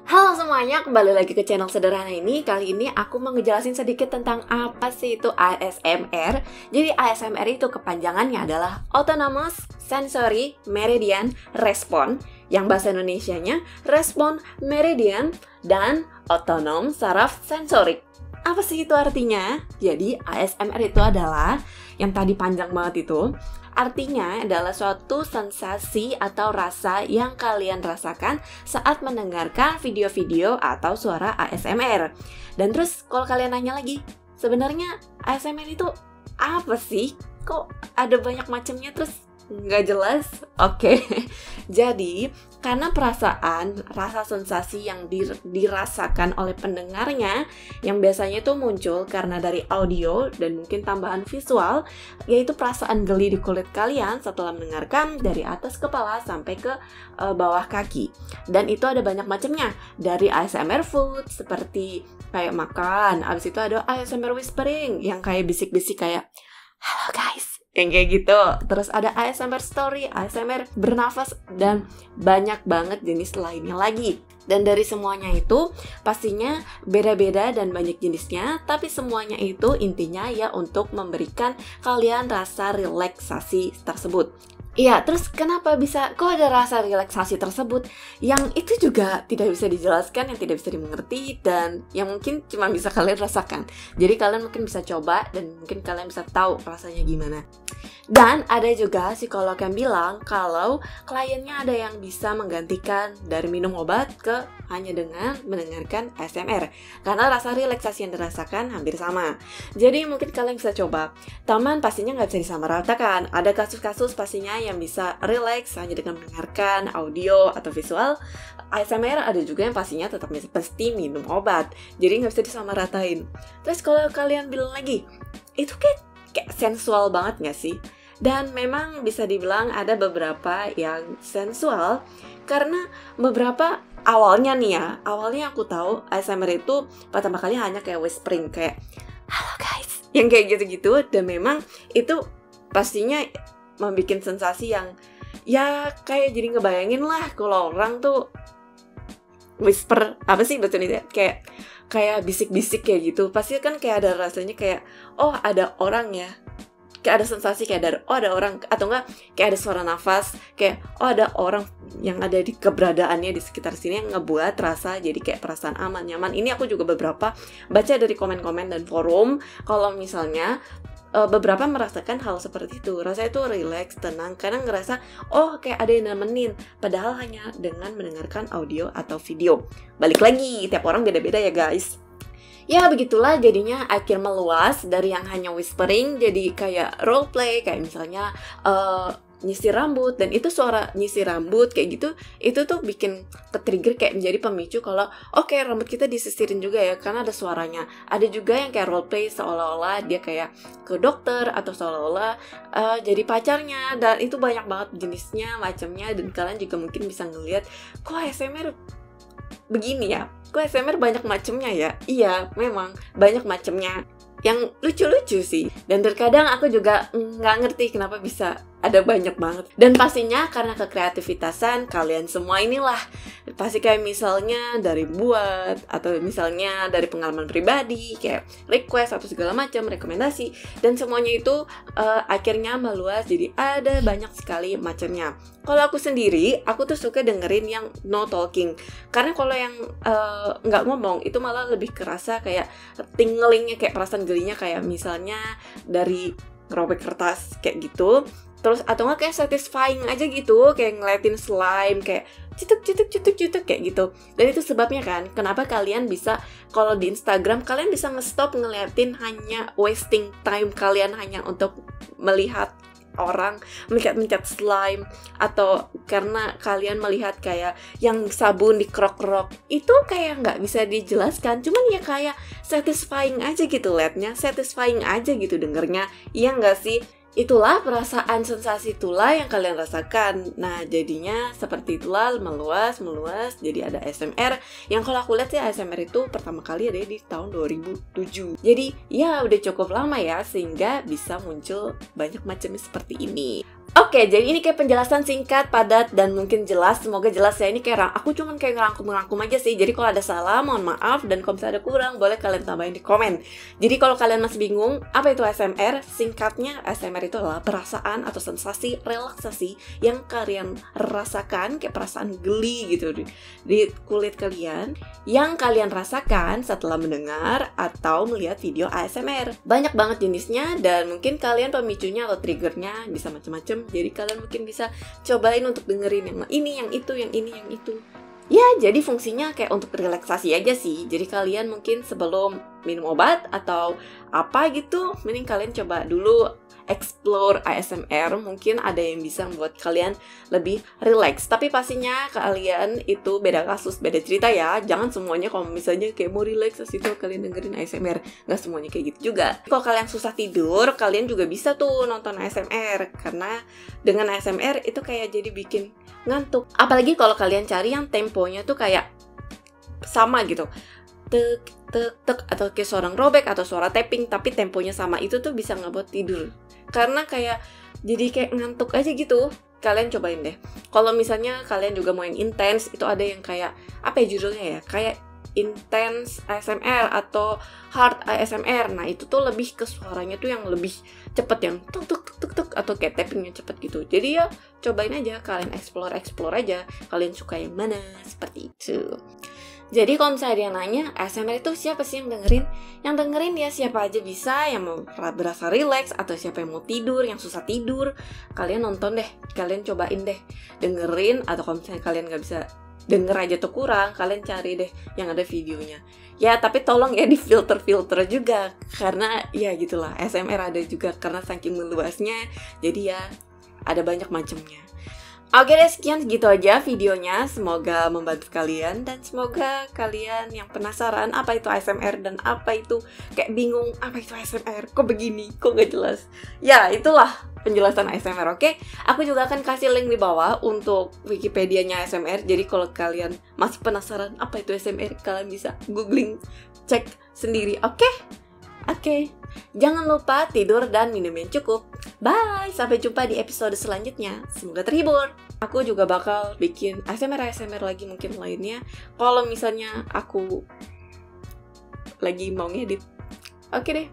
Halo semuanya, kembali lagi ke channel sederhana ini. Kali ini aku mau ngejelasin sedikit tentang apa sih itu ASMR. Jadi ASMR itu kepanjangannya adalah Autonomous Sensory Meridian Response, yang bahasa Indonesianya Respon Meridian dan Otonom Saraf Sensorik. Apa sih itu artinya? Jadi ASMR itu adalah, yang tadi panjang banget itu, artinya adalah suatu sensasi atau rasa yang kalian rasakan saat mendengarkan video-video atau suara ASMR. Dan terus kalau kalian nanya lagi, sebenarnya ASMR itu apa sih? Kok ada banyak macamnya terus nggak jelas? Oke. Jadi karena rasa sensasi yang dirasakan oleh pendengarnya yang biasanya itu muncul karena dari audio dan mungkin tambahan visual, yaitu perasaan geli di kulit kalian setelah mendengarkan dari atas kepala sampai ke bawah kaki. Dan itu ada banyak macamnya, dari ASMR food seperti kayak makan, abis itu ada ASMR whispering yang kayak bisik-bisik kayak halo guys, yang kayak gitu. Terus ada ASMR story, ASMR bernafas, dan banyak banget jenis lainnya lagi. Dan dari semuanya itu pastinya beda-beda dan banyak jenisnya, tapi semuanya itu intinya ya untuk memberikan kalian rasa relaksasi tersebut. Iya, terus kenapa kok ada rasa relaksasi tersebut yang itu juga tidak bisa dijelaskan, yang tidak bisa dimengerti, dan yang mungkin cuma bisa kalian rasakan. Jadi kalian mungkin bisa coba dan mungkin kalian bisa tahu rasanya gimana. Dan ada juga psikolog yang bilang kalau kliennya ada yang bisa menggantikan dari minum obat ke hanya dengan mendengarkan ASMR, karena rasa relaksasi yang dirasakan hampir sama. Jadi mungkin kalian bisa coba. Taman pastinya nggak bisa disamaratakan. Ada kasus-kasus pastinya yang bisa relax hanya dengan mendengarkan audio atau visual. ASMR ada juga yang pastinya tetap pasti minum obat. Jadi nggak bisa disamaratain. Terus kalau kalian bilang lagi, itu kayak sensual banget nggak sih? Dan memang bisa dibilang ada beberapa yang sensual, karena beberapa awalnya aku tahu ASMR itu pertama kali hanya kayak whispering, kayak halo guys, yang kayak gitu-gitu. Dan memang itu pastinya membuat sensasi yang ya kayak jadi ngebayangin lah kalau orang tuh whisper, apa sih bahasa Indonesia, kayak bisik-bisik kayak gitu. Pasti kan kayak ada rasanya kayak oh ada orang ya, kayak ada sensasi kayak ada orang, atau enggak kayak ada suara nafas, kayak oh ada orang yang ada di keberadaannya di sekitar sini yang ngebuat rasa jadi kayak perasaan aman, nyaman. Ini aku juga beberapa baca dari komen-komen dan forum kalau misalnya beberapa merasakan hal seperti itu. Rasanya itu relax, tenang, karena ngerasa oh kayak ada yang nemenin, padahal hanya dengan mendengarkan audio atau video. Balik lagi, tiap orang beda-beda ya guys. Ya begitulah jadinya akhir meluas dari yang hanya whispering jadi kayak roleplay, kayak misalnya nyisir rambut. Dan itu suara nyisir rambut kayak gitu, itu tuh bikin ke-trigger, kayak menjadi pemicu kalau oke, rambut kita disisirin juga ya karena ada suaranya. Ada juga yang kayak roleplay seolah-olah dia kayak ke dokter atau seolah-olah jadi pacarnya. Dan itu banyak banget jenisnya, macamnya. Dan kalian juga mungkin bisa ngelihat kok ASMR begini ya, kok ASMR banyak macamnya ya. Iya, memang banyak macamnya yang lucu-lucu sih. Dan terkadang aku juga nggak ngerti kenapa bisa ada banyak banget. Dan pastinya karena kekreativitasan kalian semua inilah. Pasti kayak misalnya dari buat, atau misalnya dari pengalaman pribadi, kayak request atau segala macam, rekomendasi. Dan semuanya itu akhirnya meluas jadi ada banyak sekali macamnya. Kalau aku sendiri, aku tuh suka dengerin yang no talking. Karena kalau yang nggak ngomong itu malah lebih kerasa kayak tinglingnya, kayak perasaan gelinya, kayak misalnya dari ngerobek kertas kayak gitu. Terus atau nggak kayak satisfying aja gitu, kayak ngeliatin slime kayak cutuk kayak gitu. Dan itu sebabnya kan kenapa kalian bisa, kalau di Instagram kalian bisa nge-stop ngeliatin, hanya wasting time kalian hanya untuk melihat orang mencet slime, atau karena kalian melihat kayak yang sabun dikrok-krok. Itu kayak nggak bisa dijelaskan, cuman ya kayak satisfying aja gitu liatnya, satisfying aja gitu dengernya. Iya nggak sih? Itulah perasaan sensasi itulah yang kalian rasakan. Nah jadinya seperti itulah meluas jadi ada ASMR. Yang kalau aku lihat sih ASMR itu pertama kali ada di tahun 2007. Jadi ya udah cukup lama ya, sehingga bisa muncul banyak macamnya seperti ini. Oke, jadi ini kayak penjelasan singkat, padat, dan mungkin jelas. Semoga jelas ya. Ini kayak aku cuman kayak ngerangkum-ngerangkum aja sih. Jadi kalau ada salah, mohon maaf. Dan kalau misalnya ada kurang, boleh kalian tambahin di komen. Jadi kalau kalian masih bingung, apa itu ASMR? Singkatnya, ASMR itu adalah perasaan atau sensasi relaksasi yang kalian rasakan, kayak perasaan geli gitu di kulit kalian, yang kalian rasakan setelah mendengar atau melihat video ASMR. Banyak banget jenisnya, dan mungkin kalian pemicunya atau triggernya bisa macam-macam. Jadi kalian mungkin bisa cobain untuk dengerin yang ini, yang itu, yang ini, yang itu. Ya, jadi fungsinya kayak untuk relaksasi aja sih. Jadi kalian mungkin sebelum minum obat atau apa gitu, mending kalian coba dulu explore ASMR. Mungkin ada yang bisa membuat kalian lebih relax. Tapi pastinya kalian itu beda kasus, beda cerita ya. Jangan semuanya kalau misalnya kayak mau relax itu kalian dengerin ASMR. Nggak semuanya kayak gitu juga. Kalau kalian susah tidur, kalian juga bisa tuh nonton ASMR. Karena dengan ASMR itu kayak jadi bikin ngantuk. Apalagi kalau kalian cari yang temponya tuh kayak sama gitu, tek tek tek, atau kayak suara robek atau suara tapping tapi temponya sama, itu tuh bisa ngebuat tidur. Karena kayak jadi kayak ngantuk aja gitu. Kalian cobain deh. Kalau misalnya kalian juga mau yang intens, itu ada yang kayak apa ya judulnya ya? Kayak intense ASMR atau hard ASMR. Nah, itu tuh lebih ke suaranya tuh yang lebih cepet, yang tuk tuk tuk tuk tuk, atau kayak tappingnya cepet gitu. Jadi ya cobain aja, kalian explore aja. Kalian suka yang mana, seperti itu. Jadi kalau misalnya dia nanya, ASMR itu siapa sih yang dengerin? Yang dengerin ya siapa aja bisa, yang mau berasa relax, atau siapa yang mau tidur, yang susah tidur. Kalian nonton deh, kalian cobain deh, dengerin. Atau kalau misalnya kalian gak bisa denger aja tuh kurang, kalian cari deh yang ada videonya. Ya, tapi tolong ya di filter juga, karena ya gitulah, ASMR ada juga karena saking meluasnya. Jadi ya ada banyak macamnya. Oke deh, sekian segitu aja videonya. Semoga membantu kalian, dan semoga kalian yang penasaran apa itu ASMR dan apa itu kayak bingung apa itu ASMR, kok begini, kok gak jelas. Ya, itulah penjelasan ASMR, oke? Aku juga akan kasih link di bawah untuk Wikipedia-nya ASMR. Jadi kalau kalian masih penasaran apa itu ASMR, kalian bisa googling, cek sendiri, oke? Oke, jangan lupa tidur dan minum yang cukup. Bye, sampai jumpa di episode selanjutnya. Semoga terhibur. Aku juga bakal bikin ASMR lagi mungkin lainnya, kalau misalnya aku lagi mau ngedit. Oke deh.